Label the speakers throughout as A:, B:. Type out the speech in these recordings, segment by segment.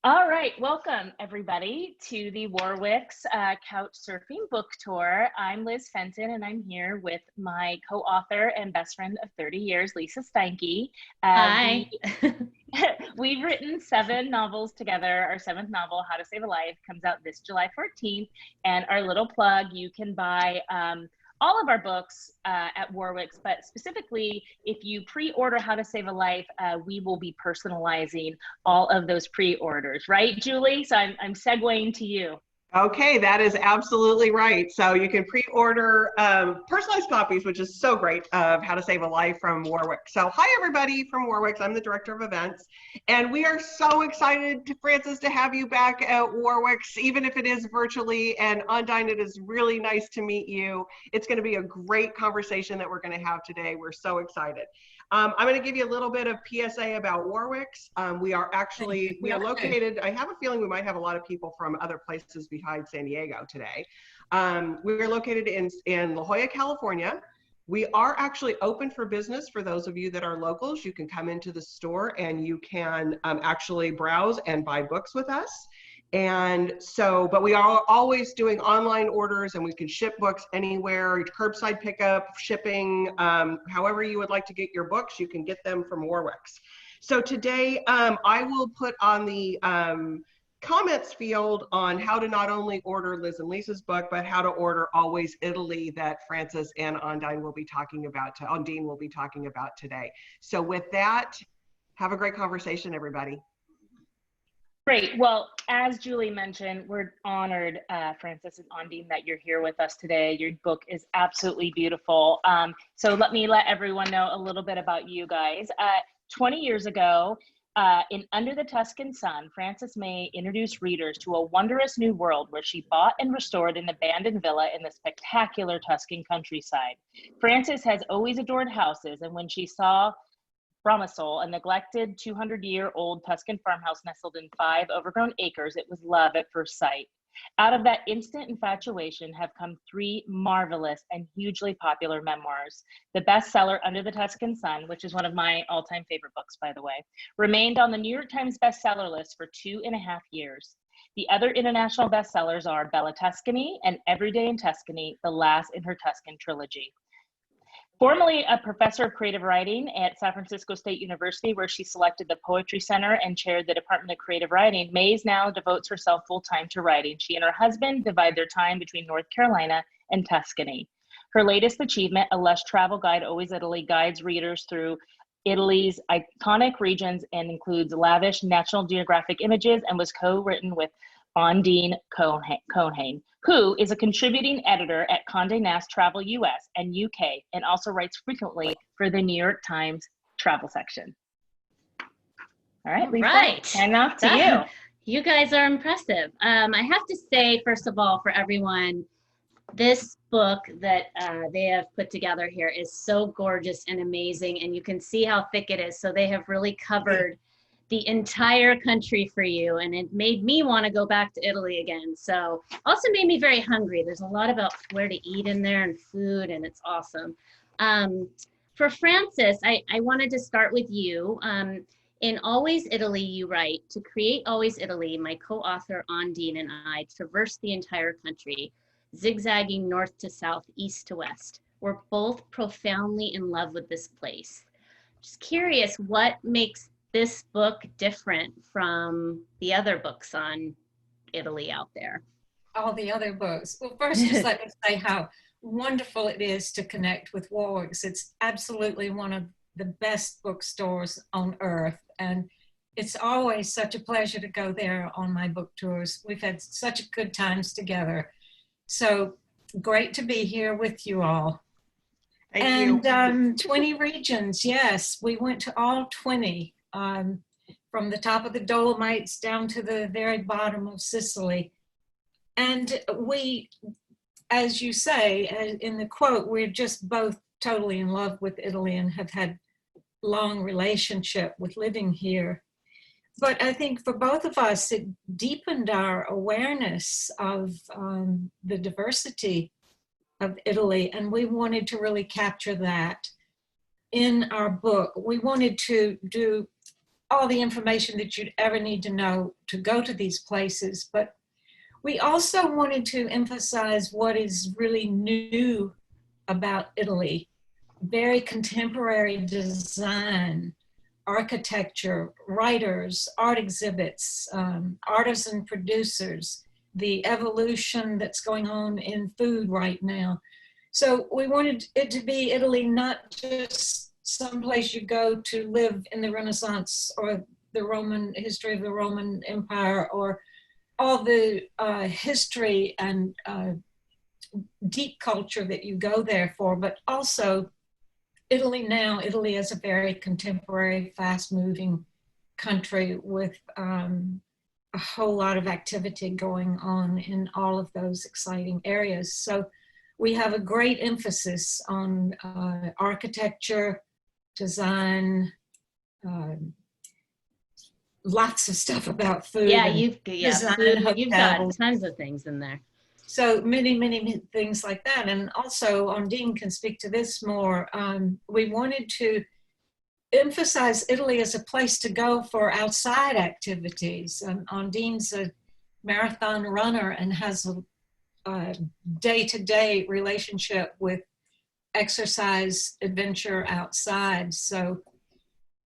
A: All right, welcome everybody to the Warwick's Couch Surfing Book Tour. I'm Liz Fenton and I'm here with my co-author and best friend of 30 years, Lisa Steinke.
B: Hi.
A: We've written 7 novels together. Our 7th novel, How to Save a Life, comes out this July 14th. And our little plug, you can buy all of our books at Warwick's, but specifically, if you pre-order How to Save a Life, we will be personalizing all of those pre-orders, right, Julie? So I'm segueing to you.
C: Okay, that is absolutely right. So you can pre-order personalized copies, which is so great, of How to Save a Life from Warwick. So hi, everybody from Warwick. I'm the director of events. And we are so excited, Frances, to have you back at Warwick's, even if it is virtually. And Ondine, it is really nice to meet you. It's going to be a great conversation that we're going to have today. We're so excited. I'm going to give you a little bit of PSA about Warwick's. We are located, I have a feeling we might have a lot of people from other places behind San Diego today. We're located in La Jolla, California. We are actually open for business for those of you that are locals. You can come into the store and you can actually browse and buy books with us. And so, but we are always doing online orders and we can ship books anywhere, curbside pickup, shipping, however you would like to get your books, you can get them from Warwick's. So today I will put on the comments field on how to not only order Liz and Lisa's book, but how to order Always Italy that Frances and Ondine will be talking about, Ondine will be talking about today. So with that, have a great conversation, everybody.
A: Great. Well, as Julie mentioned, we're honored, Frances and Ondine, that you're here with us today. Your book is absolutely beautiful. So let everyone know a little bit about you guys. 20 years ago, in Under the Tuscan Sun, Frances May introduced readers to a wondrous new world where she bought and restored an abandoned villa in the spectacular Tuscan countryside. Frances has always adored houses, and when she saw Bramasol, a neglected 200-year-old Tuscan farmhouse nestled in 5 overgrown acres, it was love at first sight. Out of that instant infatuation have come 3 marvelous and hugely popular memoirs. The bestseller, Under the Tuscan Sun, which is one of my all-time favorite books, by the way, remained on the New York Times bestseller list for 2.5 years. The other international bestsellers are Bella Tuscany and Every Day in Tuscany, the last in her Tuscan trilogy. Formerly a professor of creative writing at San Francisco State University, where she selected the Poetry Center and chaired the Department of Creative Writing, Mays now devotes herself full-time to writing. She and her husband divide their time between North Carolina and Tuscany. Her latest achievement, A Lush Travel Guide, Always Italy, guides readers through Italy's iconic regions and includes lavish National Geographic images, and was co-written with Ondine Cohane, who is a contributing editor at Condé Nast Travel US and UK, and also writes frequently for the New York Times travel section. All right, Lisa, hand off to you.
B: You guys are impressive. I have to say, first of all, for everyone, this book that they have put together here is so gorgeous and amazing, and you can see how thick it is. So they have really covered the entire country for you, and it made me want to go back to Italy again. So also made me very hungry. There's a lot about where to eat in there and food, and it's awesome. For Frances, I wanted to start with you. In Always Italy, you write, to create Always Italy, my co-author Ondine and I traversed the entire country, zigzagging north to south, east to west. We're both profoundly in love with this place. Just curious, what makes this book different from the other books on Italy out there?
D: All the other books. Well, first, just let me say how wonderful it is to connect with Warwick's. It's absolutely one of the best bookstores on earth. And it's always such a pleasure to go there on my book tours. We've had such good times together. So great to be here with you all.
C: Thank you.
D: 20 regions, yes. We went to all 20. From the top of the Dolomites down to the very bottom of Sicily. And we, as you say, in the quote, we're just both totally in love with Italy and have had long relationship with living here. But I think for both of us, it deepened our awareness of the diversity of Italy, and we wanted to really capture that in our book. We wanted to do all the information that you'd ever need to know to go to these places. But we also wanted to emphasize what is really new about Italy. Very contemporary design, architecture, writers, art exhibits, artisan producers, the evolution that's going on in food right now. So we wanted it to be Italy, not just someplace you go to live in the Renaissance or the Roman history of the Roman Empire, or all the history and deep culture that you go there for, but also Italy now. Italy is a very contemporary, fast-moving country with a whole lot of activity going on in all of those exciting areas. So we have a great emphasis on architecture, design, lots of stuff about food.
B: Yeah,
D: and design
B: food, you've got
D: hotels.
B: tons of things in there.
D: So many things like that. And also, Ondine can speak to this more. We wanted to emphasize Italy as a place to go for outside activities. Ondine's a marathon runner and has a day-to-day relationship with exercise, adventure outside. So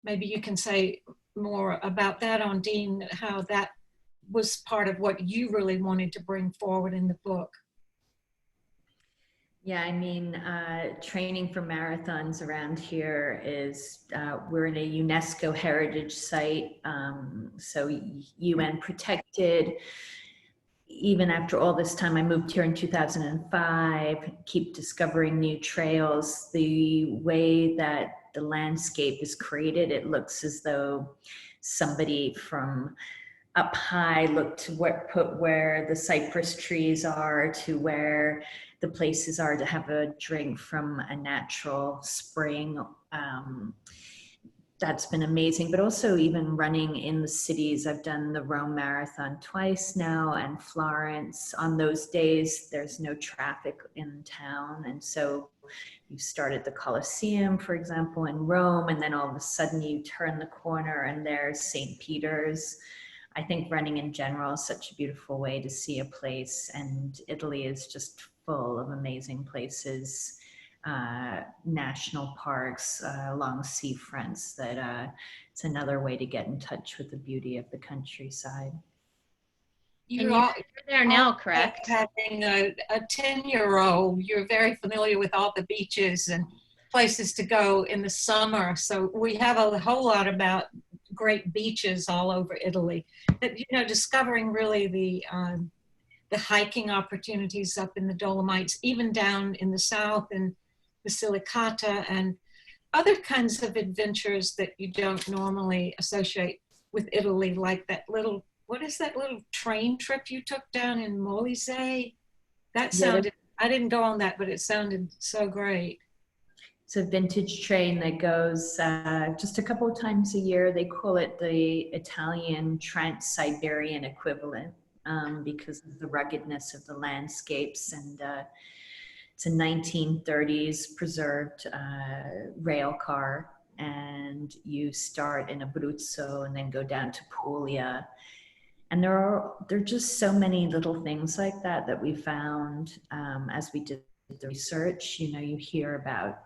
D: maybe you can say more about that, Ondine, how that was part of what you really wanted to bring forward in the book.
E: Yeah, I mean, training for marathons around here is, we're in a UNESCO heritage site, so UN protected. Even after all this time, I moved here in 2005, keep discovering new trails. The way that the landscape is created, it looks as though somebody from up high looked to put where the cypress trees are, to where the places are to have a drink from a natural spring. That's been amazing, but also even running in the cities. I've done the Rome Marathon twice now, and Florence. On those days, there's no traffic in town. And so you start at the Colosseum, for example, in Rome, and then all of a sudden you turn the corner and there's St. Peter's. I think running in general is such a beautiful way to see a place, and Italy is just full of amazing places, national parks, along seafronts, that it's another way to get in touch with the beauty of the countryside.
B: You're there now, correct?
D: Having a 10-year-old, you're very familiar with all the beaches and places to go in the summer. So we have a whole lot about great beaches all over Italy. That, discovering really the hiking opportunities up in the Dolomites, even down in the south in Basilicata, and other kinds of adventures that you don't normally associate with Italy, like that little, what is that little train trip you took down in Molise? That sounded, I didn't go on that, but it sounded so great.
E: It's a vintage train that goes just a couple of times a year. They call it the Italian Trans-Siberian equivalent, because of the ruggedness of the landscapes. And it's a 1930s preserved rail car. And you start in Abruzzo and then go down to Puglia. And there are just so many little things like that we found as we did the research. You hear about,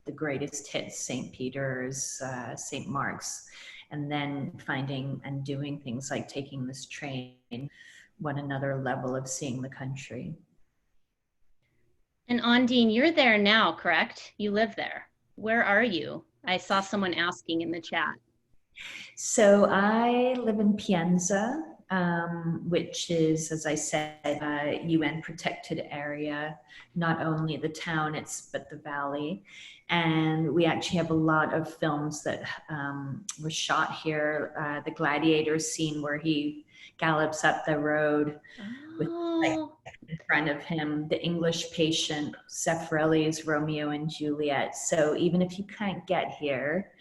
E: the greatest hits, St. Peter's, St. Mark's, and then finding and doing things like taking this train, one another level of seeing the country.
B: And Ondine, you're there now, correct? You live there. Where are you? I saw someone asking in the chat.
E: So I live in Pienza, which is, as I said, a UN protected area, not only the town, but the valley. And we actually have a lot of films that were shot here. The gladiator scene where he gallops up the road with in front of him, The English Patient, Zeffirelli's Romeo and Juliet. So even if you can't get here,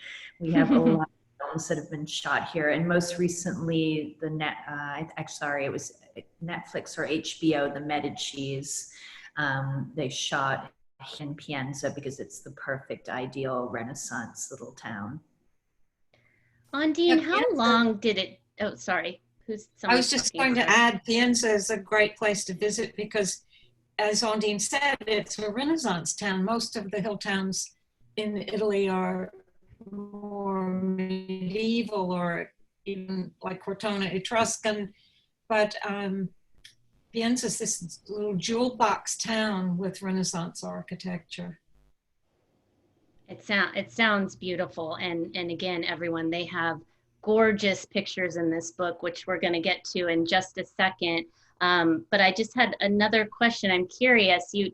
E: we have a lot of films that have been shot here. And most recently, it was Netflix or HBO, The Medicis, they shot in Pienza because it's the perfect, ideal Renaissance little town.
B: Ondine,
D: Yeah,
B: how long did it, oh, sorry, who's
D: I
B: someone
D: was just
B: talking?
D: going to
B: Sorry.
D: add, Pienza is a great place to visit because, as Ondine said, it's a Renaissance town. Most of the hill towns in Italy are more medieval or even like Cortona, Etruscan, but Pienza is this little jewel box town with Renaissance architecture.
B: It sounds beautiful, and again, everyone, they have gorgeous pictures in this book, which we're going to get to in just a second. But I just had another question. I'm curious. You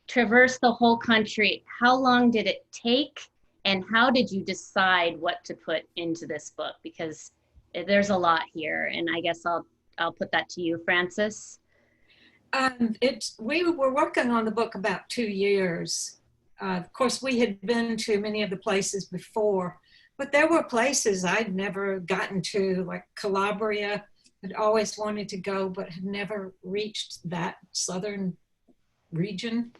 B: traversed the whole country. How long did it take, and how did you decide what to put into this book? Because there's a lot here, and I guess I'll put that to you, Frances.
D: We were working on the book about 2 years. Of course, we had been to many of the places before, but there were places I'd never gotten to, like Calabria. I'd always wanted to go, but had never reached that southern region.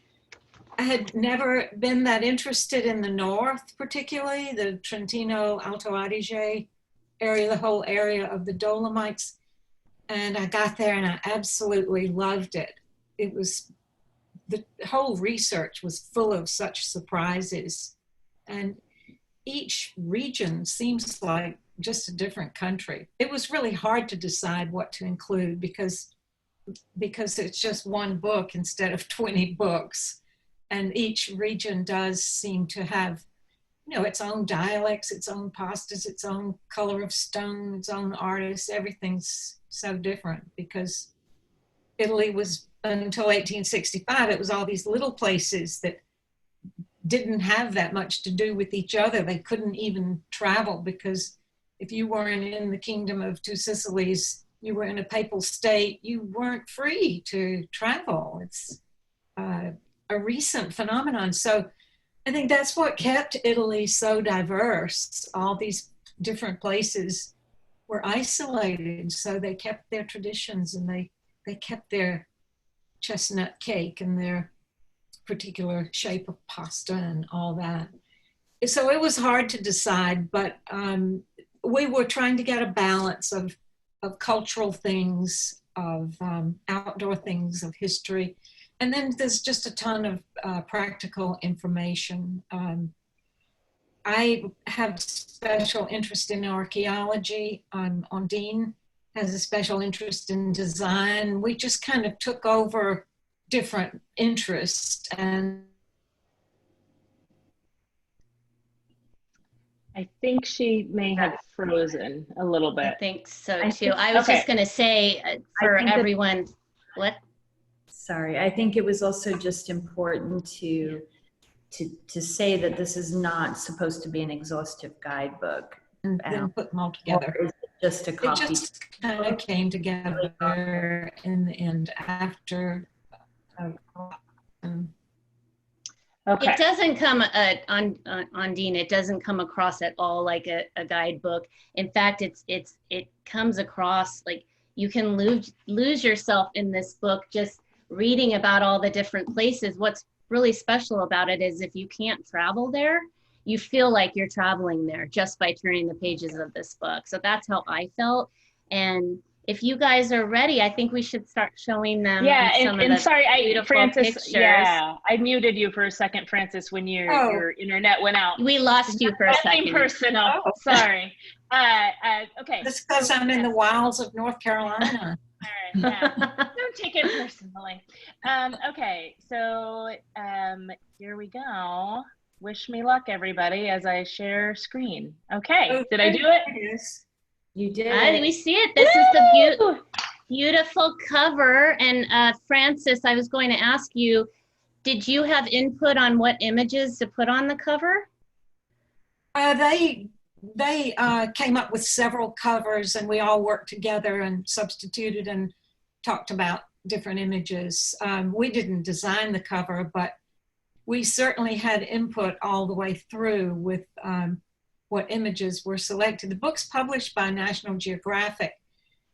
D: I had never been that interested in the north, particularly the Trentino Alto Adige area, the whole area of the Dolomites. And I got there and I absolutely loved it. It was, the whole research was full of such surprises. And each region seems like just a different country. It was really hard to decide what to include because it's just one book instead of 20 books. And each region does seem to have, its own dialects, its own pastas, its own color of stone, its own artists. Everything's so different because Italy was, until 1865, it was all these little places that didn't have that much to do with each other. They couldn't even travel because if you weren't in the Kingdom of Two Sicilies, you were in a papal state, you weren't free to travel. It's a recent phenomenon. So I think that's what kept Italy so diverse. All these different places were isolated, so they kept their traditions and they kept their chestnut cake and their particular shape of pasta and all that. So it was hard to decide, but we were trying to get a balance of cultural things, of outdoor things, of history. And then there's just a ton of practical information. I have special interest in archaeology. Ondine has a special interest in design. We just kind of took over different interests. And
A: I think she may have frozen a little
B: I
A: bit.
B: think so too. I was just going to say for everyone, what?
E: Sorry, I think it was also just important to say that this is not supposed to be an exhaustive guidebook.
D: And then put them all together.
E: Or is it just a copy?
D: It just kind of came together in the end after.
A: Okay.
B: It doesn't come Ondine. It doesn't come across at all like a guidebook. In fact, it comes across like you can lose yourself in this book just reading about all the different places. What's really special about it is if you can't travel there, you feel like you're traveling there just by turning the pages of this book. So that's how I felt. And if you guys are ready, I think we should start showing them.
A: Yeah, and sorry, Frances.
B: pictures.
A: Yeah, I muted you for a second, Frances, when your internet went out.
B: We lost you for a second.
A: Nothing personal. Oh. Sorry. Okay.
D: That's because I'm in the wilds of North Carolina.
A: All right. Yeah. Don't take it personally. Okay. So here we go. Wish me luck, everybody, as I share screen. Okay. Did I do it?
D: Yes.
E: You did.
B: We see it. This is the beautiful cover. And Frances, I was going to ask you, did you have input on what images to put on the cover?
D: They came up with several covers and we all worked together and substituted and talked about different images. We didn't design the cover, but we certainly had input all the way through with what images were selected. The book's published by National Geographic,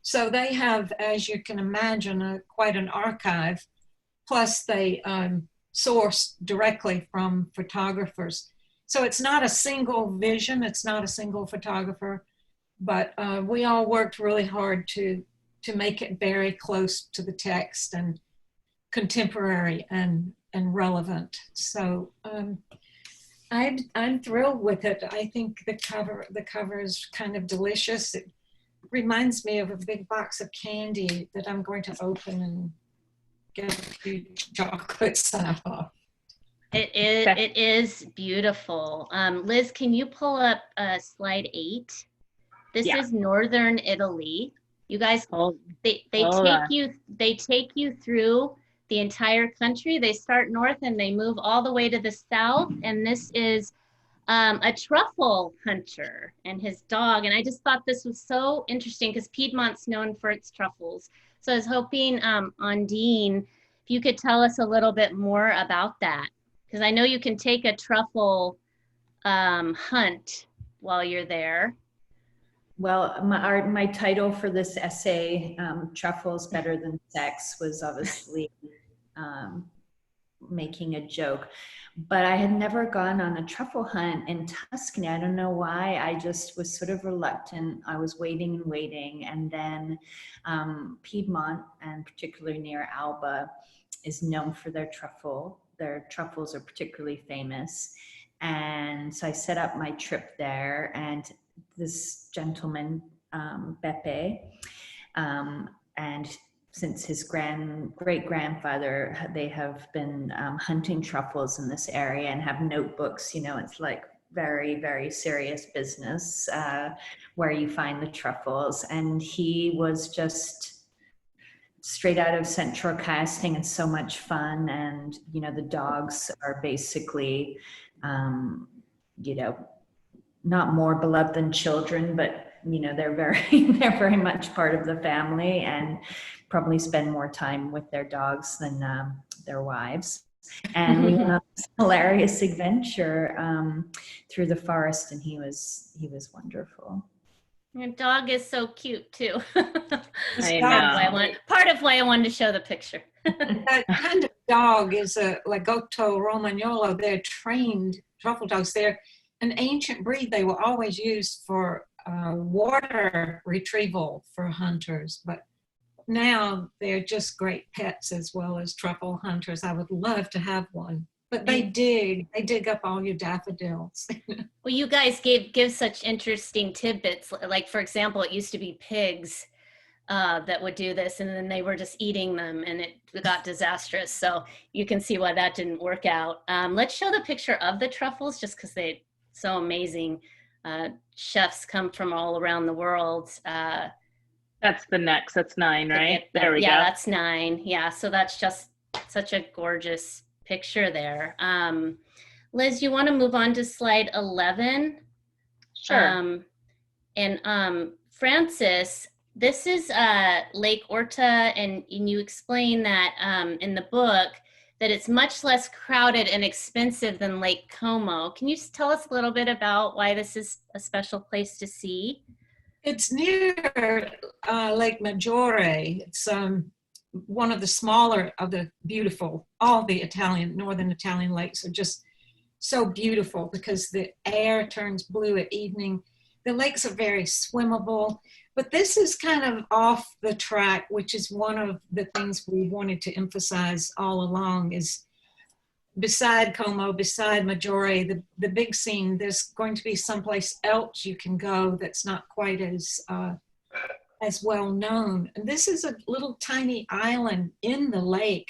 D: so they have, as you can imagine, quite an archive. Plus they source directly from photographers. So it's not a single vision, it's not a single photographer. but we all worked really hard to make it very close to the text and contemporary and relevant. So I'm thrilled with it. I think the cover is kind of delicious. It reminds me of a big box of candy that I'm going to open and get a few chocolates out of.
B: It is beautiful. Liz, can you pull up slide 8? This is northern Italy. You guys, they take you through the entire country. They start north and they move all the way to the south. And this is a truffle hunter and his dog. And I just thought this was so interesting because Piedmont's known for its truffles. So I was hoping, Ondine, if you could tell us a little bit more about that. Because I know you can take a truffle hunt while you're there.
E: Well, my title for this essay, Truffles Better Than Sex, was obviously making a joke. But I had never gone on a truffle hunt in Tuscany. I don't know why. I just was sort of reluctant. I was waiting and waiting. And then Piedmont, and particularly near Alba, is known for their truffle. Their truffles are particularly famous. And so I set up my trip there, and this gentleman, Beppe, and since his great-grandfather, they have been hunting truffles in this area and have notebooks. You know, it's like very, very serious business where you find the truffles. And he was just straight out of central casting and so much fun. And, you know, the dogs are basically, you know, not more beloved than children, but, you know, they're very much part of the family and probably spend more time with their dogs than their wives. And we went on this hilarious adventure through the forest, and he was wonderful.
B: Your dog is so cute too.
A: I know.
B: Part of why I wanted to show the picture.
D: That kind of dog is a Lagotto Romagnolo. They're trained truffle dogs. They're an ancient breed. They were always used for water retrieval for hunters, but now they're just great pets as well as truffle hunters. I would love to have one. But they dig up all your daffodils.
B: Well, you guys give such interesting tidbits. Like, for example, it used to be pigs that would do this, and then they were just eating them, and it got disastrous. So you can see why that didn't work out. Let's show the picture of the truffles, just because they're so amazing. Chefs come from all around the world.
A: That's the next. That's 9, right? There we go.
B: Yeah, that's 9. Yeah, so that's just such a gorgeous picture there. Liz, you want to move on to slide 11?
A: Sure.
B: Francis, this is Lake Orta, and you explain that in the book that it's much less crowded and expensive than Lake Como. Can you just tell us a little bit about why this is a special place to see?
D: It's near Lake Maggiore. It's one of the smaller of the beautiful, all the northern Italian lakes are just so beautiful because the air turns blue at evening. The lakes are very swimmable, but this is kind of off the track, which is one of the things we wanted to emphasize all along is beside Como, beside Maggiore, the big scene, there's going to be someplace else you can go that's not quite as well known. And this is a little tiny island in the lake,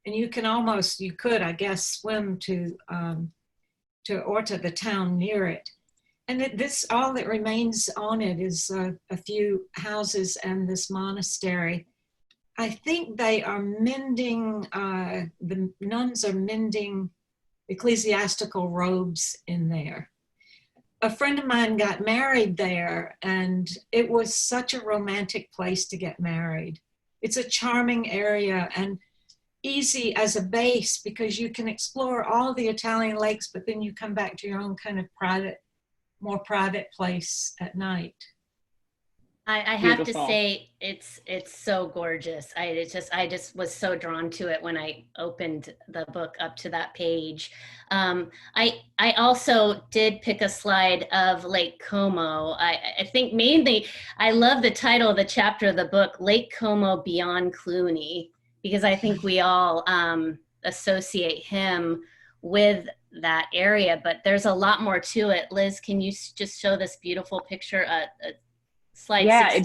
D: and you could, I guess, swim to Orta, the town near it. And all that remains on it is a few houses and this monastery. I think they are mending, the nuns are mending ecclesiastical robes in there. A friend of mine got married there, and it was such a romantic place to get married. It's a charming area and easy as a base because you can explore all the Italian lakes, but then you come back to your own kind of more private place at night.
B: I have to
A: Beautiful.
B: say it's so gorgeous. I just was so drawn to it when I opened the book up to that page. I also did pick a slide of Lake Como. I think mainly I love the title of the chapter of the book, Lake Como Beyond Cluny, because I think we all associate him with that area, but there's a lot more to it. Liz, can you just show this beautiful picture? Slide
A: Yeah,
B: 16.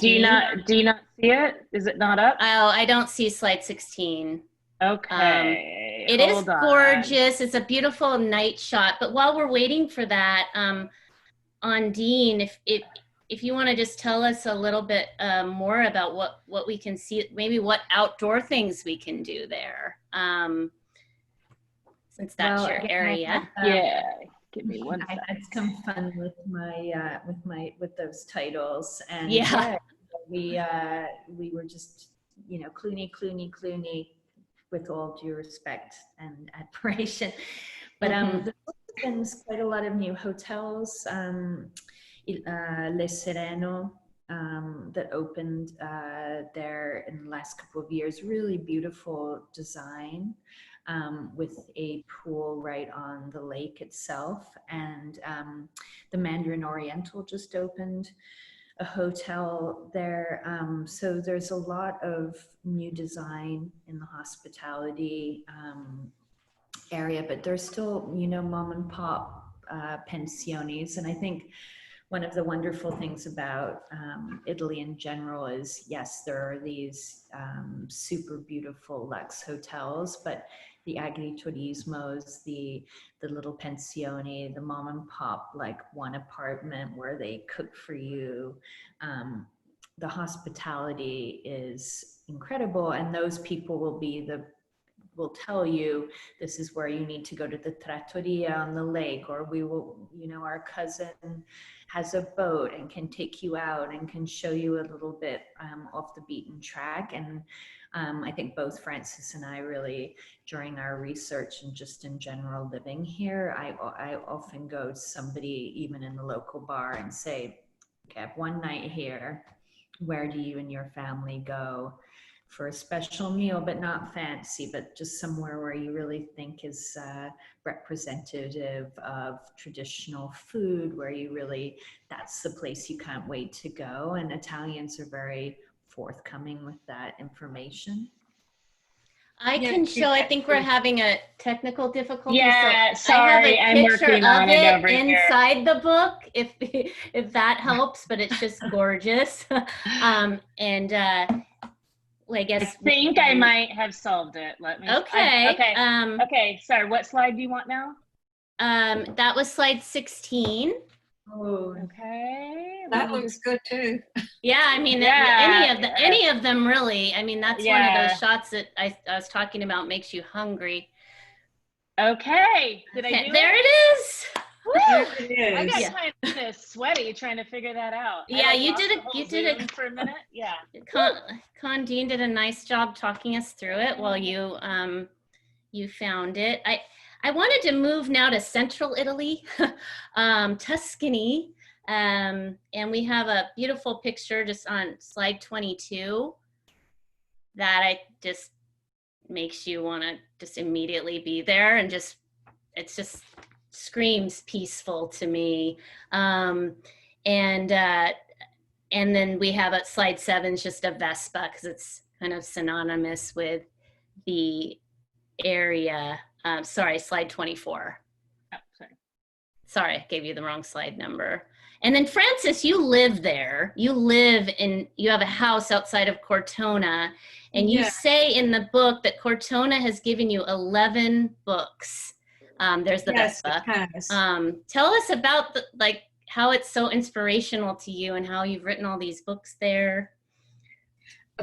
A: do you not see it? Is it not up?
B: Oh, I don't see slide 16.
A: Okay,
B: It is
A: hold on.
B: gorgeous. It's a beautiful night shot. But while we're waiting for that, Ondine, if you want to just tell us a little bit more about what we can see, maybe what outdoor things we can do there, since that's
E: Well,
B: your
E: again,
B: area.
A: Yeah, give me one
E: I
A: second.
E: had some fun with with those titles, and
B: Yeah.
E: we were just, you know, Clooney, Clooney, Clooney, with all due respect and admiration. But there's been quite a lot of new hotels. Le Sereno, that opened there in the last couple of years. Really beautiful design, with a pool right on the lake itself. And the Mandarin Oriental just opened a hotel there. So there's a lot of new design in the hospitality area, but there's still, you know, mom and pop pensiones. And I think one of the wonderful things about Italy in general is, yes, there are these super beautiful luxe hotels, but the agriturismos, the little pensioni, the mom and pop, like one apartment where they cook for you, the hospitality is incredible. And those people will tell you, this is where you need to go to the trattoria on the lake, or we will, you know, our cousin has a boat and can take you out and can show you a little bit off the beaten track. And I think both Francis and I really, during our research and just in general living here, I often go to somebody, even in the local bar, and say, okay, I have one night here. Where do you and your family go for a special meal, but not fancy, but just somewhere where you really think is representative of traditional food, where you really, that's the place you can't wait to go. And Italians are very forthcoming with that information.
B: I can show, I think we're having a technical difficulty.
A: Yeah,
B: so
A: sorry,
B: I
A: I'm
B: have a picture
A: working
B: of
A: on it
B: it
A: over here.
B: inside the book, if that helps, but it's just gorgeous. I guess
A: I think I might have solved it. Let me.
B: Okay.
A: Okay. Sorry. What slide do you want now?
B: That was slide 16.
E: Oh,
A: Okay.
D: That looks good too.
B: Yeah, I mean,
A: Yeah,
B: any of them really. I mean, that's one of
A: Yeah.
B: those shots that I was talking about, makes you hungry.
A: Okay. Did I do
B: There
A: it?
B: it is.
A: Woo!
D: It
A: I got
D: is.
A: kind of sweaty trying to figure that out.
B: Yeah, you
A: lost
B: did
A: the
B: it.
A: whole
B: You did it
A: Zoom for a minute. Yeah.
B: Condine did a nice job talking us through it while you you found it. I wanted to move now to central Italy, Tuscany, and we have a beautiful picture just on slide 22 that I just makes you want to just immediately be there, and just it's just screams peaceful to me. And then we have at slide 7 just a Vespa, because it's kind of synonymous with the area. Sorry, slide 24.
A: Oh, sorry.
B: Sorry, I gave you the wrong slide number. And then Francis, you live there. You have a house outside of Cortona. And you say in the book that Cortona has given you 11 books. There's the Vespa.
D: It has.
B: Tell us about how it's so inspirational to you and how you've written all these books there.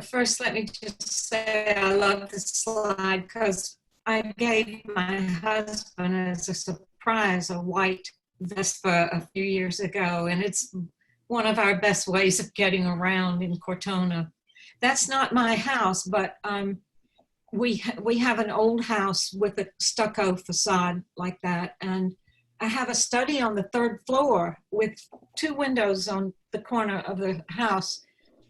D: First, let me just say I love this slide because I gave my husband as a surprise a white Vespa a few years ago, and it's one of our best ways of getting around in Cortona. That's not my house, but we have an old house with a stucco facade like that, and I have a study on the 3rd floor with 2 windows on the corner of the house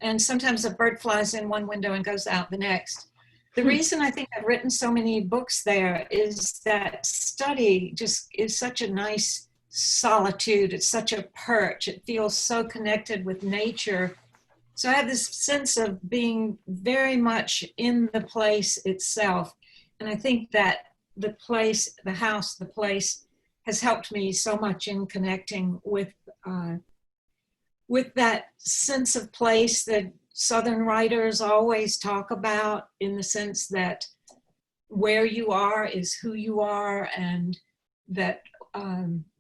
D: And sometimes a bird flies in one window and goes out the next. The reason I think I've written so many books there is that study just is such a nice solitude. It's such a perch. It feels so connected with nature. So I have this sense of being very much in the place itself. And I think that the place, the house, the place has helped me so much in connecting with that sense of place that Southern writers always talk about, in the sense that where you are is who you are, and that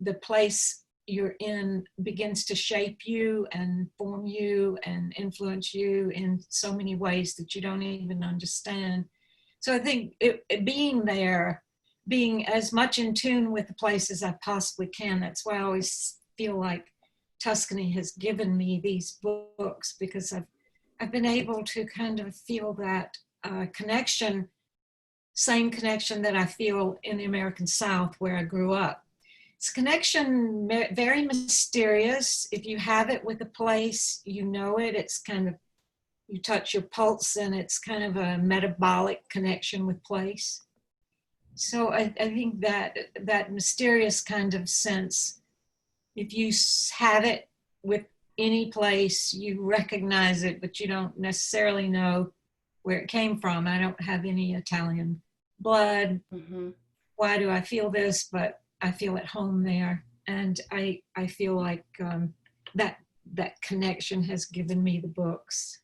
D: the place you're in begins to shape you and form you and influence you in so many ways that you don't even understand. So I think being there, being as much in tune with the place as I possibly can, that's why I always feel like Tuscany has given me these books, because I've been able to kind of feel that connection, same connection that I feel in the American South where I grew up. It's a connection very mysterious. If you have it with a place, you know it. It's kind of, you touch your pulse, and it's kind of a metabolic connection with place. So I think that mysterious kind of sense, if you have it with any place, you recognize it, but you don't necessarily know where it came from. I don't have any Italian blood.
B: Mm-hmm.
D: Why do I feel this? But I feel at home there. And I feel like that connection has given me the books.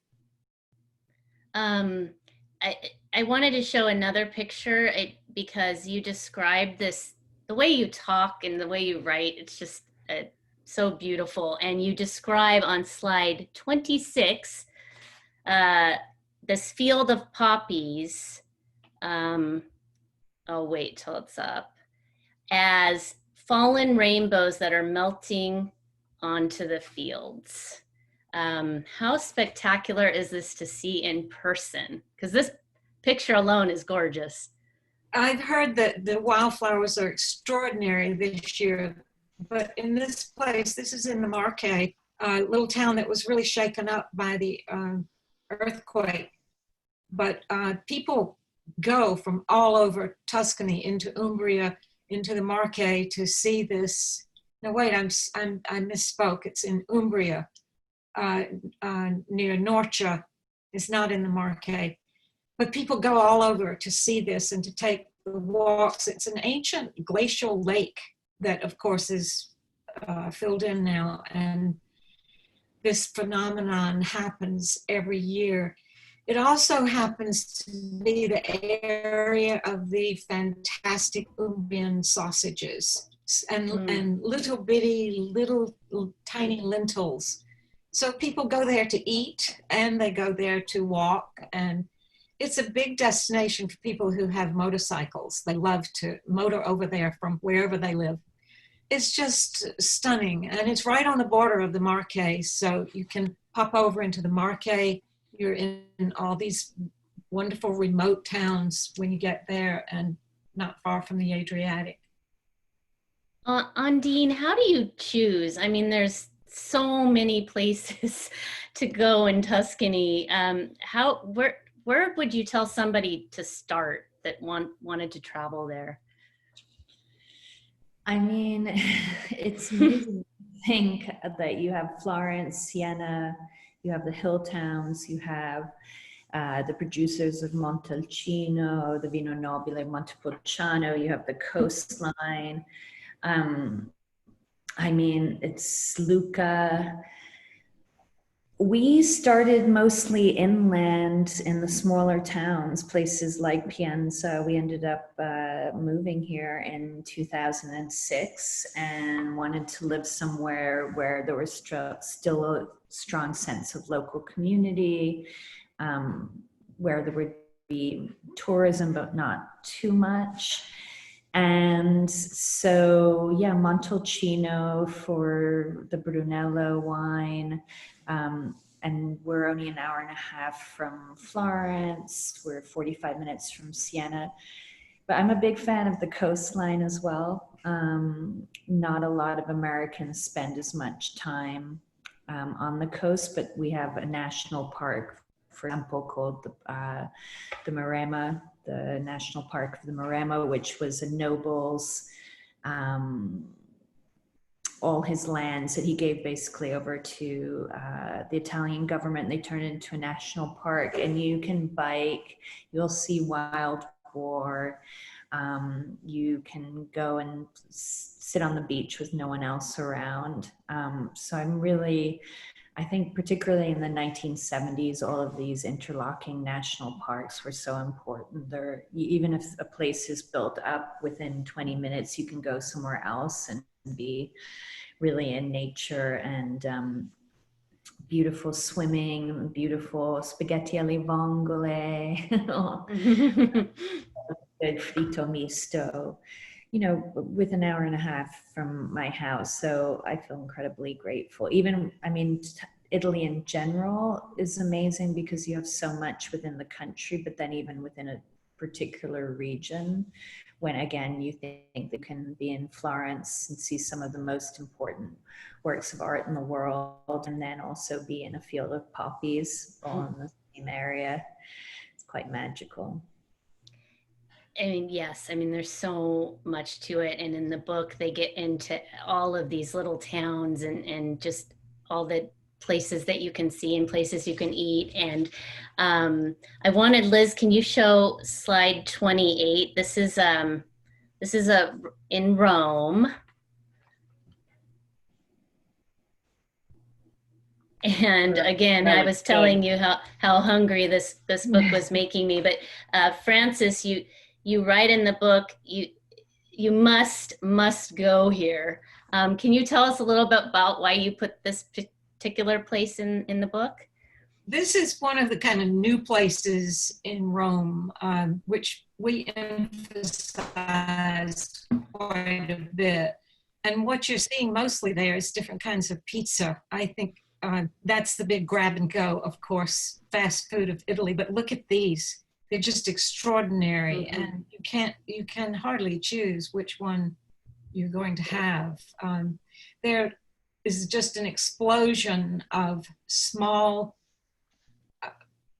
B: I wanted to show another picture because you described this, the way you talk and the way you write, it's just so beautiful. And you describe on slide 26, this field of poppies, I'll wait till it's up, as fallen rainbows that are melting onto the fields. How spectacular is this to see in person? Because this picture alone is gorgeous.
D: I've heard that the wildflowers are extraordinary this year, but in this place, this is in the Marche, a little town that was really shaken up by the earthquake. But people go from all over Tuscany into Umbria, into the Marche to see this. No, wait, I misspoke. It's in Umbria, near Norcia. It's not in the Marche. But people go all over to see this and to take the walks. It's an ancient glacial lake that, of course, is filled in now. And this phenomenon happens every year. It also happens to be the area of the fantastic Umbrian sausages and little bitty, little tiny lentils. So people go there to eat, and they go there to walk, and it's a big destination for people who have motorcycles. They love to motor over there from wherever they live. It's just stunning, and it's right on the border of the Marche, so you can pop over into the Marche. You're in all these wonderful remote towns when you get there, and not far from the Adriatic.
B: Ondine, how do you choose? I mean, there's so many places to go in Tuscany. Where would you tell somebody to start that wanted to travel there?
E: I mean, it's amazing to think that you have Florence, Siena, you have the hill towns, you have the producers of Montalcino, the Vino Nobile, Montepulciano, you have the coastline. I mean, it's Lucca. We started mostly inland in the smaller towns, places like Pienza. We ended up moving here in 2006 and wanted to live somewhere where there was still a strong sense of local community, where there would be tourism, but not too much. And so, yeah, Montalcino for the Brunello wine. And we're only an hour and a half from Florence. We're 45 minutes from Siena. But I'm a big fan of the coastline as well. Not a lot of Americans spend as much time on the coast, but we have a national park, for example, called the Maremma, the National Park of the Maremma, which was a noble's, all his lands that he gave basically over to the Italian government. They turned it into a national park, and you can bike, you'll see wild boar, you can go and sit on the beach with no one else around. So I think particularly in the 1970s, all of these interlocking national parks were so important. Even if a place is built up, within 20 minutes, you can go somewhere else and be really in nature, and beautiful swimming, beautiful spaghetti alle vongole, good frito misto, with an hour and a half from my house. So I feel incredibly grateful. Even, Italy in general is amazing because you have so much within the country, but then even within a particular region, when again you think that you can be in Florence and see some of the most important works of art in the world, and then also be in a field of poppies all in the same area. It's quite magical.
B: Yes, there's so much to it. And in the book, they get into all of these little towns and just all the places that you can see and places you can eat. And I wanted, Liz, can you show slide 28? This is in Rome. And again, I was telling you how hungry this book was making me. But Frances, you write in the book, you must go here. Can you tell us a little bit about why you put this particular place in the book?
D: This is one of the kind of new places in Rome, which we emphasize quite a bit. And what you're seeing mostly there is different kinds of pizza. I think that's the big grab and go, of course, fast food of Italy. But look at these. They're just extraordinary. Mm-hmm. And you can hardly choose which one you're going to have. There is just an explosion of small,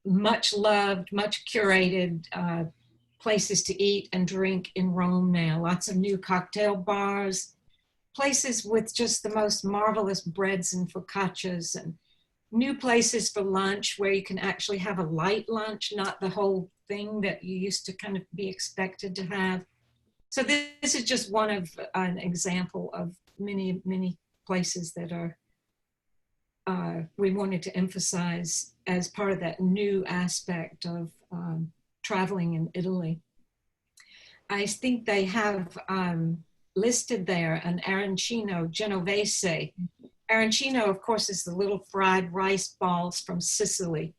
D: much loved, much curated places to eat and drink in Rome now. Lots of new cocktail bars, places with just the most marvelous breads and focaccias, and new places for lunch where you can actually have a light lunch, not the whole thing that you used to kind of be expected to have. So this is just one of an example of many, many places that are we wanted to emphasize as part of that new aspect of traveling in Italy. I think they have listed there an arancino genovese. Arancino, of course, is the little fried rice balls from Sicily.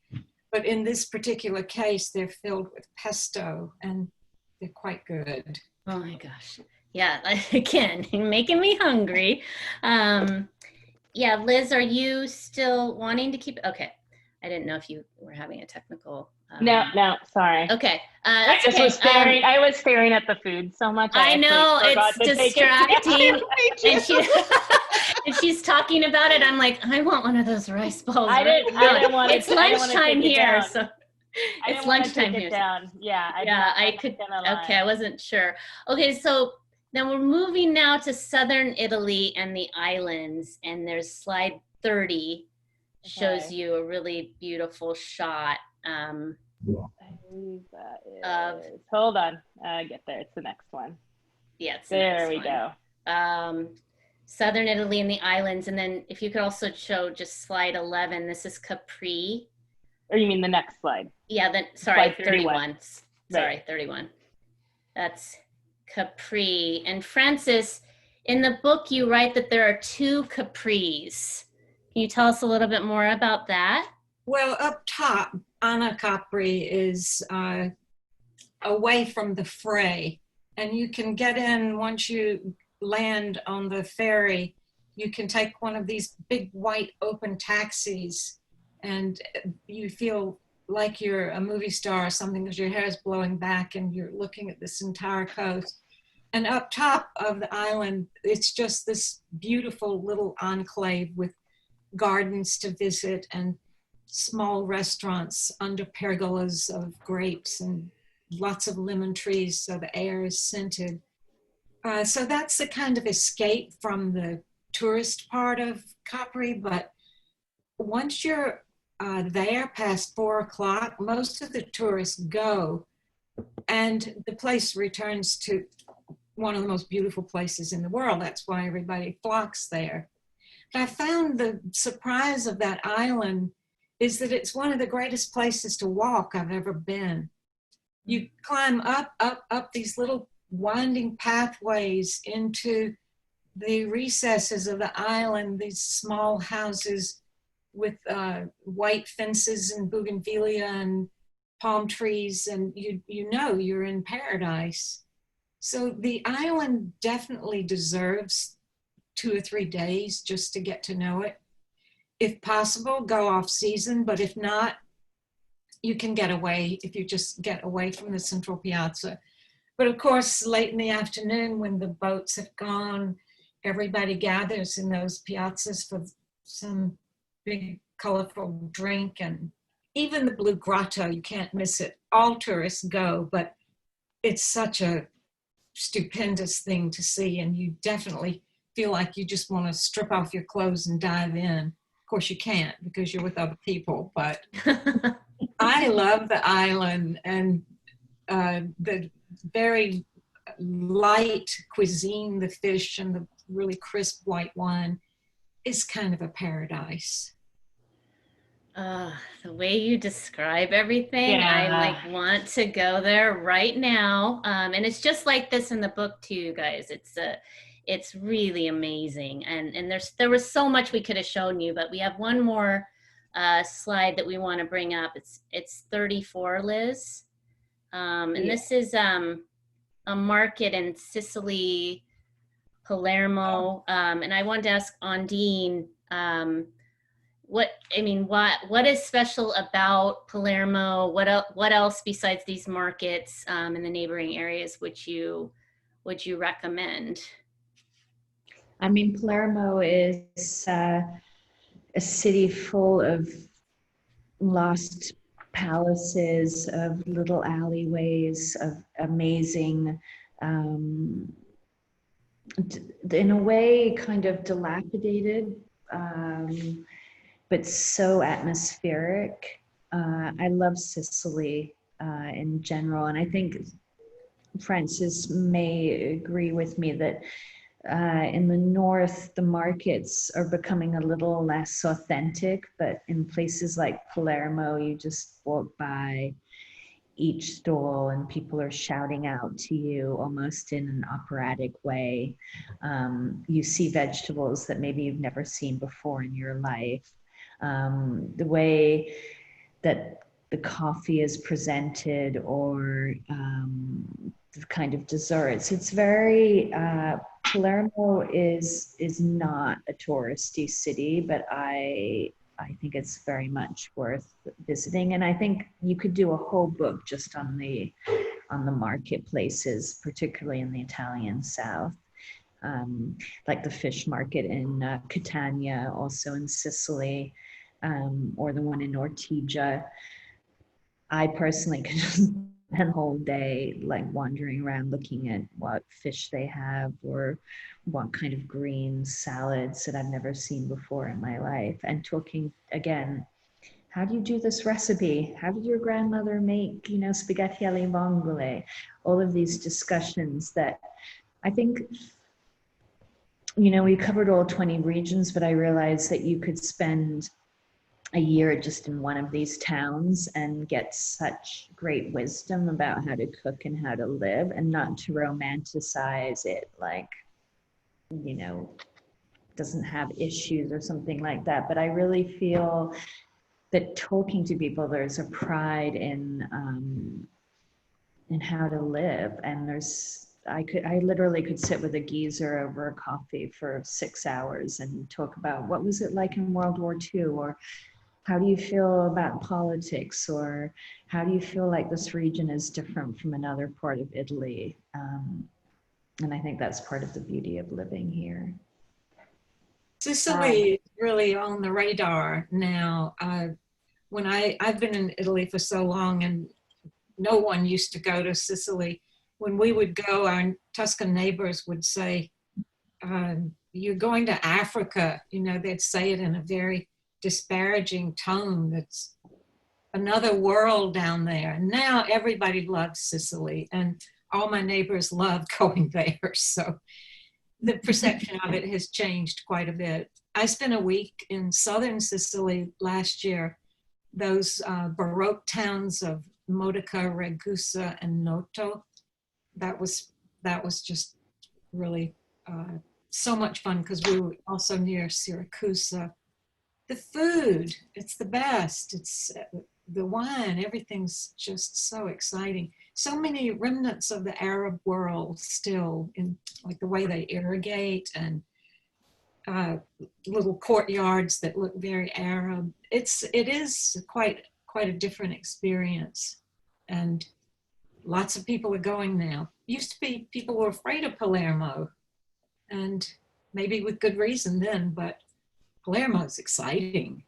D: But in this particular case, they're filled with pesto, and they're quite good.
B: Oh my gosh. Yeah, again, making me hungry. Yeah, Liz, are you still wanting to keep? Okay. I didn't know if you were having a technical.
A: No, sorry.
B: Okay.
A: I just was staring. I was staring at the food so much.
B: I know, it's distracting. And she's talking about it. I'm like, I want one of those rice balls.
A: I didn't want
B: It's lunchtime here, so
A: it's lunchtime here. Yeah.
B: I could. Okay, I wasn't sure. Okay, so then we're moving now to southern Italy and the islands, and there's slide 30. Shows you a really beautiful shot.
A: I believe that is. Hold on, get there. It's the next one.
B: Yeah,
A: there we go.
B: Southern Italy and the islands, and then if you could also show just slide 11. This is Capri.
A: Or you mean the next slide?
B: Yeah. Then sorry,
A: slide
B: 31. Sorry, 31. That's Capri. And Frances, in the book, you write that there are 2 Capris. Can you tell us a little bit more about that?
D: Well, up top, Anna Capri is away from the fray, and you can get in once you land on the ferry. You can take one of these big white open taxis, and you feel like you're a movie star or something because your hair is blowing back and you're looking at this entire coast. And up top of the island, it's just this beautiful little enclave with gardens to visit and small restaurants under pergolas of grapes and lots of lemon trees, so the air is scented. So that's the kind of escape from the tourist part of Capri. But once you're there past 4 o'clock, most of the tourists go, and the place returns to one of the most beautiful places in the world. That's why everybody flocks there. But I found the surprise of that island is that it's one of the greatest places to walk I've ever been. You climb up, up, up these little winding pathways into the recesses of the island, these small houses with white fences and bougainvillea and palm trees, and you know you're in paradise. So the island definitely deserves 2 or 3 days just to get to know it. If possible, go off season, but if not, you can get away if you just get away from the central piazza. But of course, late in the afternoon when the boats have gone, everybody gathers in those piazzas for some big colorful drink, and even the Blue Grotto, you can't miss it. All tourists go, but it's such a stupendous thing to see, and you definitely feel like you just want to strip off your clothes and dive in. Of course you can't because you're with other people, but I love the island, and the very light cuisine, the fish and the really crisp white wine is kind of a paradise.
B: The way you describe everything, I like want to go there right now. And it's just like this in the book too, you guys. It's really amazing. And there was so much we could have shown you, but we have one more slide that we want to bring up. It's 34, Liz. And this is a market in Sicily, Palermo. And I wanted to ask Ondine, what is special about Palermo? What else besides these markets in the neighboring areas would you recommend?
E: I mean, Palermo is a city full of lost palaces, of little alleyways, of amazing, in a way, kind of dilapidated, but so atmospheric. I love Sicily in general, and I think Francis may agree with me that in the north, the markets are becoming a little less authentic, but in places like Palermo, you just walk by each stall and people are shouting out to you almost in an operatic way. You see vegetables that maybe you've never seen before in your life. The way that the coffee is presented, or the kind of desserts, it's very, Palermo is not a touristy city, but I think it's very much worth visiting. And I think you could do a whole book just on the marketplaces, particularly in the Italian South, like the fish market in Catania, also in Sicily, or the one in Ortigia. I personally could just spend a whole day like wandering around looking at what fish they have, or what kind of green salads that I've never seen before in my life, and talking again, how do you do this recipe? How did your grandmother make, spaghetti alle vongole? All of these discussions that I think, we covered all 20 regions, but I realized that you could spend a year just in one of these towns and get such great wisdom about how to cook and how to live, and not to romanticize it like, doesn't have issues or something like that. But I really feel that talking to people, there's a pride in how to live. And I literally could sit with a geezer over a coffee for 6 hours and talk about what was it like in World War II, or how do you feel about politics, or how do you feel like this region is different from another part of Italy? And I think that's part of the beauty of living here.
D: Sicily is really on the radar now. When I've been in Italy for so long, and no one used to go to Sicily. When we would go, our Tuscan neighbors would say, "You're going to Africa." You know, they'd say it in a very disparaging tone. That's another world down there. And now everybody loves Sicily, and all my neighbors love going there. So the perception of it has changed quite a bit. I spent a week in southern Sicily last year. Those Baroque towns of Modica, Ragusa, and Noto. That was just really so much fun because we were also near Syracuse. The food, it's the best. It's the wine, everything's just so exciting. So many remnants of the Arab world still, in like the way they irrigate and little courtyards that look very Arab. It is quite a different experience, and lots of people are going now. Used to be people were afraid of Palermo, and maybe with good reason then, but Palermo's exciting.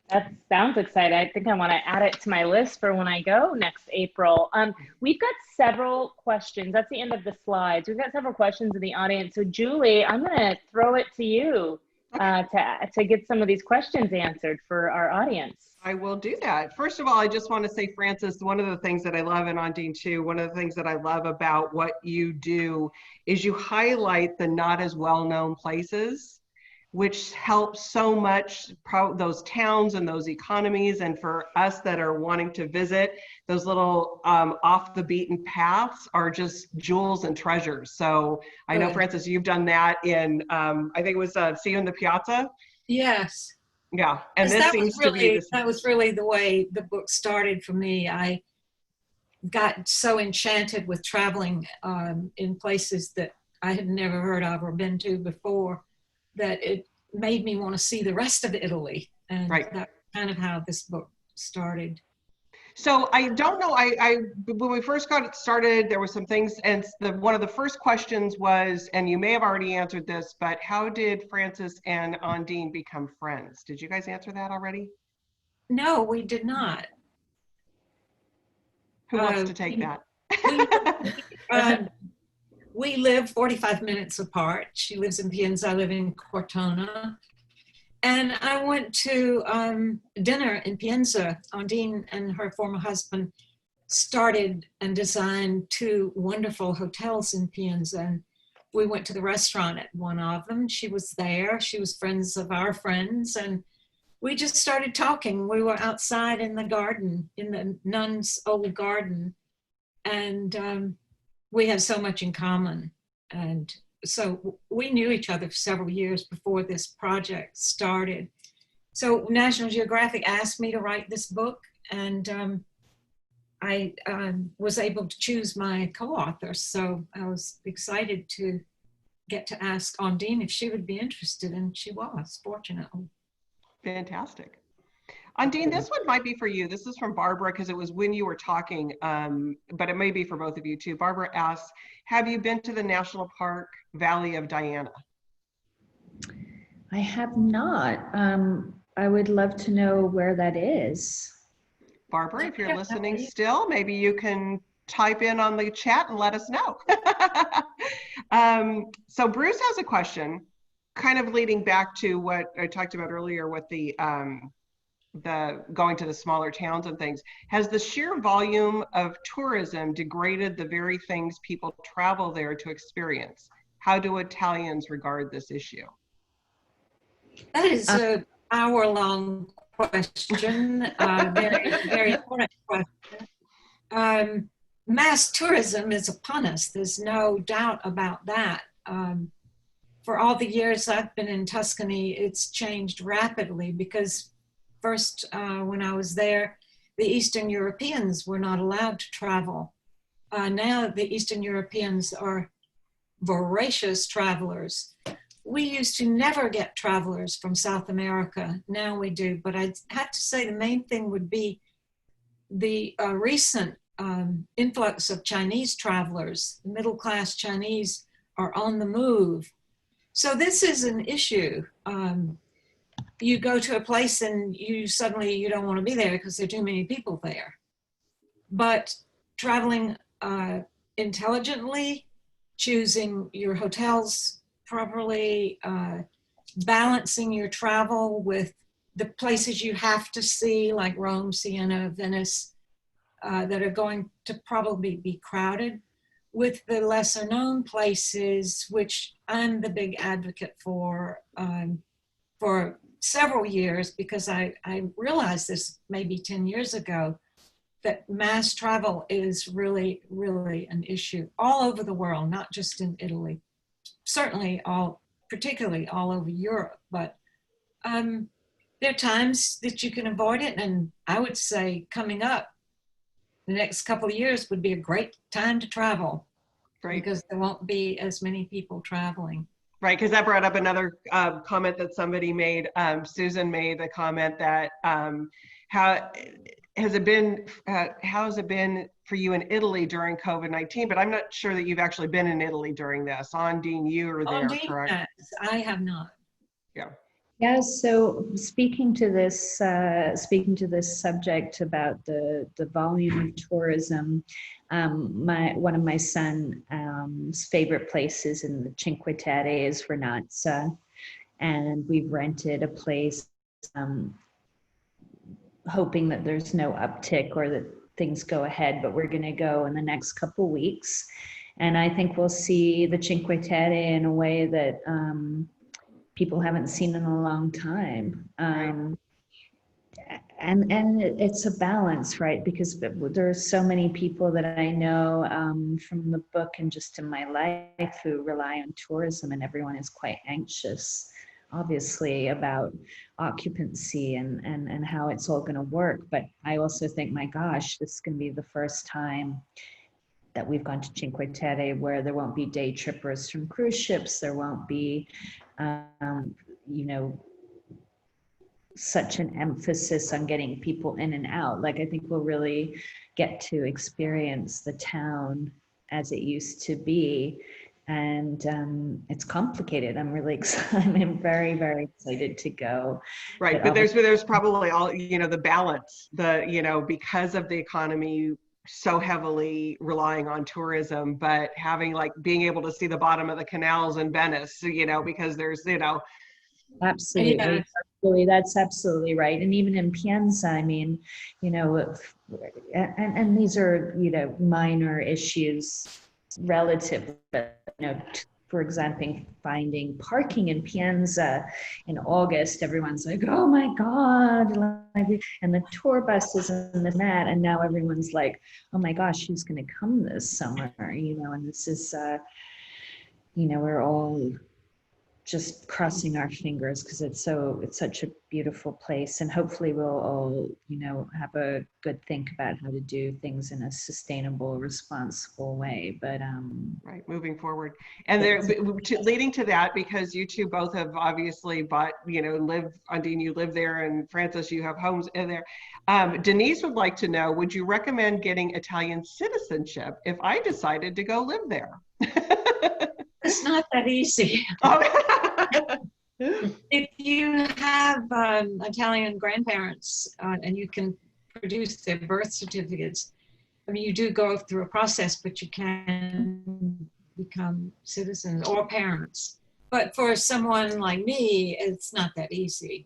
A: That sounds exciting. I think I want to add it to my list for when I go next April. We've got several questions. That's the end of the slides. We've got several questions in the audience. So Julie, I'm going to throw it to you to get some of these questions answered for our audience.
C: I will do that. First of all, I just want to say, Frances, one of the things that I love, and Ondine too, one of the things that I love about what you do is you highlight the not as well-known places, which helps so much those towns and those economies. And for us that are wanting to visit, those little off the beaten paths are just jewels and treasures. So I know, Frances, you've done that in, I think it was See You in the Piazza?
D: Yes.
C: Yeah, and this seems to be
D: that was really the way the book started for me. I got so enchanted with traveling in places that I had never heard of or been to before that it made me want to see the rest of Italy, and that's kind of how this book started.
C: So I don't know, when we first got it started, there were some things, and one of the first questions was, and you may have already answered this, but how did Frances and Ondine become friends? Did you guys answer that already?
D: No, we did not.
C: Who wants to take that?
D: We live 45 minutes apart. She lives in Pienza, I live in Cortona. And I went to dinner in Pienza. Ondine and her former husband started and designed 2 wonderful hotels in Pienza. And we went to the restaurant at one of them. She was there. She was friends of our friends. And we just started talking. We were outside in the garden, in the nun's old garden. And we have so much in common. And so we knew each other for several years before this project started. So National Geographic asked me to write this book, and I was able to choose my co-author. So I was excited to get to ask Ondine if she would be interested, and she was, fortunately.
C: Fantastic. Ondine, this one might be for you. This is from Barbara because it was when you were talking, but it may be for both of you too. Barbara asks, have you been to the National Park Valley of Diana?
E: I have not. I would love to know where that is.
C: Barbara, if you're listening still, maybe you can type in on the chat and let us know. So Bruce has a question, kind of leading back to what I talked about earlier with the going to the smaller towns and things. Has the sheer volume of tourism degraded the very things people travel there to experience? How do Italians regard this issue?
D: That is an hour-long question, very important question. Mass tourism is upon us. There's no doubt about that. For all the years I've been in Tuscany, it's changed rapidly because first, when I was there, the Eastern Europeans were not allowed to travel. Now the Eastern Europeans are voracious travelers. We used to never get travelers from South America. Now we do, but I'd have to say the main thing would be the recent influx of Chinese travelers. Middle-class Chinese are on the move. So this is an issue. You go to a place and you don't want to be there because there are too many people there. But traveling intelligently, choosing your hotels properly, balancing your travel with the places you have to see, like Rome, Siena, Venice, that are going to probably be crowded, with the lesser known places, which I'm the big advocate for several years, because I realized this maybe 10 years ago, that mass travel is really, really an issue all over the world, not just in Italy, certainly particularly all over Europe. But there are times that you can avoid it. And I would say coming up, the next couple of years would be a great time to travel. Right. Because there won't be as many people traveling.
C: Right, because that brought up another comment that somebody made. Susan made the comment that how has it been for you in Italy during COVID-19? But I'm not sure that you've actually been in Italy during this. Ondine, you were there,
D: Ondine,
C: correct?
D: yes, I have not.
C: Yeah.
E: Yeah, so speaking to this subject about the volume of tourism, one of my son's favorite places in the Cinque Terre is Vernazza, and we've rented a place, hoping that there's no uptick or that things go ahead, but we're going to go in the next couple weeks, and I think we'll see the Cinque Terre in a way that people haven't seen in a long time. And it's a balance, right? Because there are so many people that I know from the book and just in my life who rely on tourism, and everyone is quite anxious, obviously, about occupancy and how it's all going to work. But I also think, my gosh, this is going to be the first time that we've gone to Cinque Terre where there won't be day trippers from cruise ships. There won't be such an emphasis on getting people in and out. Like, I think we'll really get to experience the town as it used to be. And it's complicated. I'm really excited. I'm very, very excited to go.
C: Right, but there's probably all, the balance, because of the economy so heavily relying on tourism, but having being able to see the bottom of the canals in Venice, because there's,
E: Absolutely.
D: Yeah.
E: Absolutely. That's absolutely right. And even in Pienza, I mean, and these are, minor issues relative, but, for example, finding parking in Pienza in August, everyone's like, oh my God, and the tour buses and that, and now everyone's like, oh my gosh, who's going to come this summer, and this is, we're all just crossing our fingers because it's such a beautiful place, and hopefully we'll all have a good think about how to do things in a sustainable, responsible way. But
C: right, moving forward, and leading to that, because you two both have obviously bought, Ondine, you live there, and Frances, you have homes in there. Denise would like to know, would you recommend getting Italian citizenship if I decided to go live there?
D: It's not that easy. If you have Italian grandparents and you can produce their birth certificates, I mean, you do go through a process, but you can become citizens or parents. But for someone like me, it's not that easy.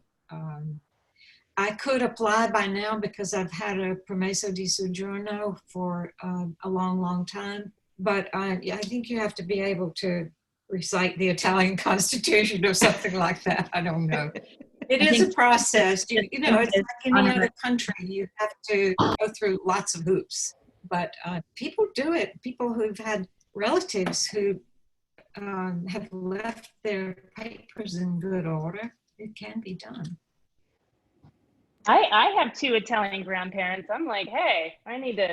D: I could apply by now because I've had a permesso di soggiorno for a long, long time. But I think you have to be able to recite the Italian Constitution or something like that. I don't know. It is a process. It's like any other country. You have to go through lots of hoops. But people do it. People who've had relatives who have left their papers in good order. It can be done.
A: I have 2 Italian grandparents. I'm like, hey, I need to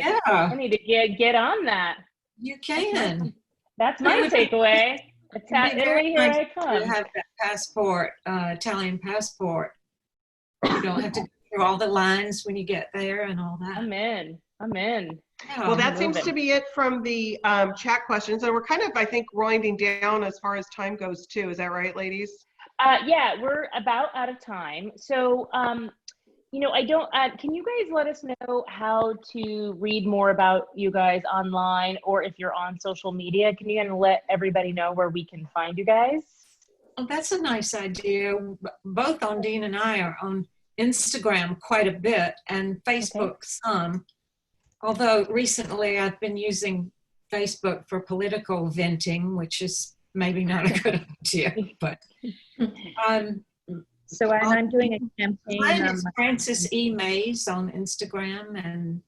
A: get on that.
D: You can.
A: That's my takeaway. Italy, here I come.
D: You have that passport, Italian passport. You don't have to go through all the lines when you get there and all that.
A: I'm in.
D: Yeah.
C: Well, that seems
A: moving.
C: to be it from the chat questions. And we're kind of, I think, winding down as far as time goes too. Is that right, ladies?
A: Yeah, we're about out of time. So, you know, can you guys let us know how to read more about you guys online, or if you're on social media, can you kind of let everybody know where we can find you guys?
D: Oh, that's a nice idea. Both Ondine and I are on Instagram quite a bit and Facebook some. Although recently I've been using Facebook for political venting, which is maybe not a good idea, but
B: So I'm doing a campaign.
D: mine is Frances E. Mays on Instagram, and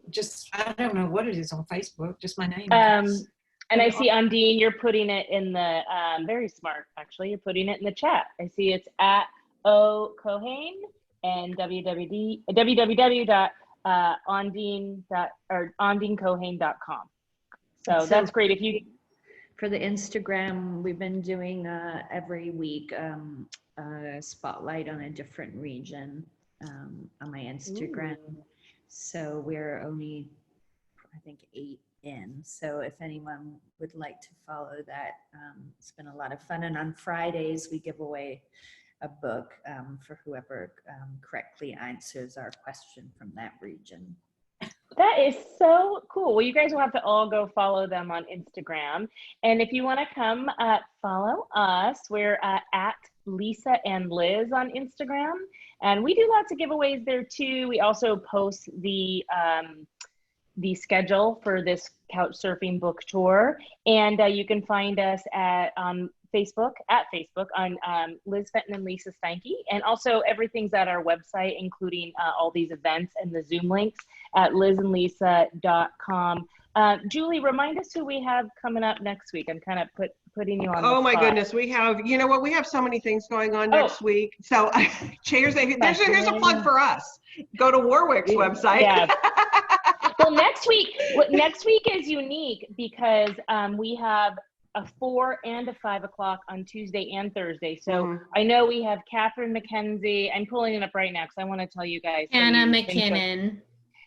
D: just, I don't know what it is on Facebook, just my name.
A: And I see, Ondine, you're putting it in the, very smart, actually, you're putting it in the chat. I see it's at Cohane and www.ondinecohane.com. So that's great. If you,
E: For the Instagram, we've been doing every week a spotlight on a different region on my Instagram.
A: Ooh.
E: So we're only, I think, 8 in. So if anyone would like to follow that, it's been a lot of fun. And on Fridays, we give away a book for whoever correctly answers our question from that region.
A: that is so cool. Well, you guys will have to all go follow them on Instagram. And if you want to come follow us, we're at Lisa and Liz on Instagram. And we do lots of giveaways there too. We also post the schedule for this couch surfing book tour. And you can find us at Facebook on Liz Fenton and Lisa Steinke. And also everything's at our website, including all these events and the Zoom links at lizandlisa.com. Julie, remind us who we have coming up next week. I'm kind of putting you on the
C: Oh my
A: spot.
C: goodness, we have, you know what, we have so many things going on next week. So here's a plug for us. Go to Warwick's website.
A: Yeah. Well, next week is unique because we have a 4 and a 5 o'clock on Tuesday and Thursday. So I know we have Catherine McKenzie. I'm pulling it up right now because I want to tell you guys.
B: Anna McKinnon.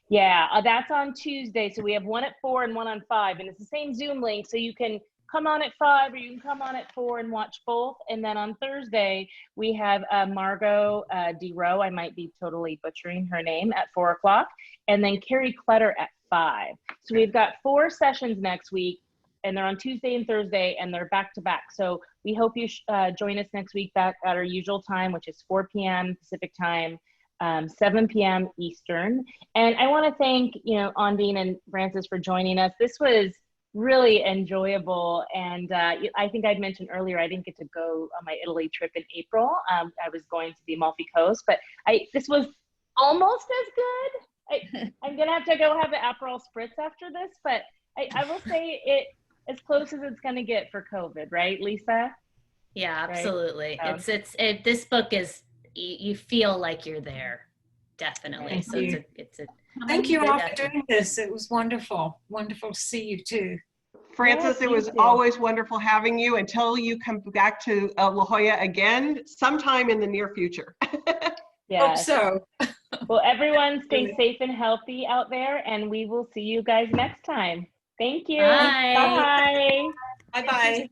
A: Yeah, that's on Tuesday. So we have one at 4 and one on 5, and it's the same Zoom link. So you can come on at 5 or you can come on at 4 and watch both. And then on Thursday, we have Margot DeRoe. I might be totally butchering her name, at 4 o'clock. And then Carrie Clutter at 5. So we've got 4 sessions next week, and they're on Tuesday and Thursday, and they're back to back. So we hope you join us next week back at our usual time, which is 4 p.m. Pacific time, 7 p.m. Eastern. And I want to thank, Ondine and Frances for joining us. This was really enjoyable. And I think I'd mentioned earlier, I didn't get to go on my Italy trip in April. I was going to the Amalfi Coast, but this was almost as good. I'm going to have to go have the Aperol Spritz after this, but I will say it as close as it's going to get for COVID, right, Lisa?
B: Yeah, absolutely.
A: Right?
B: This book is, you feel like you're there, definitely.
D: Thank
B: It's a
D: Thank you all for doing this. It was wonderful. Wonderful to see you too.
C: Frances,
A: Yeah,
C: it was always wonderful having you until you come back to La Jolla again sometime in the near future.
A: Yeah.
D: Hope so.
A: Well, everyone stay safe and healthy out there, and we will see you guys next time. Thank you.
B: Bye.
A: Bye.
D: Bye-bye.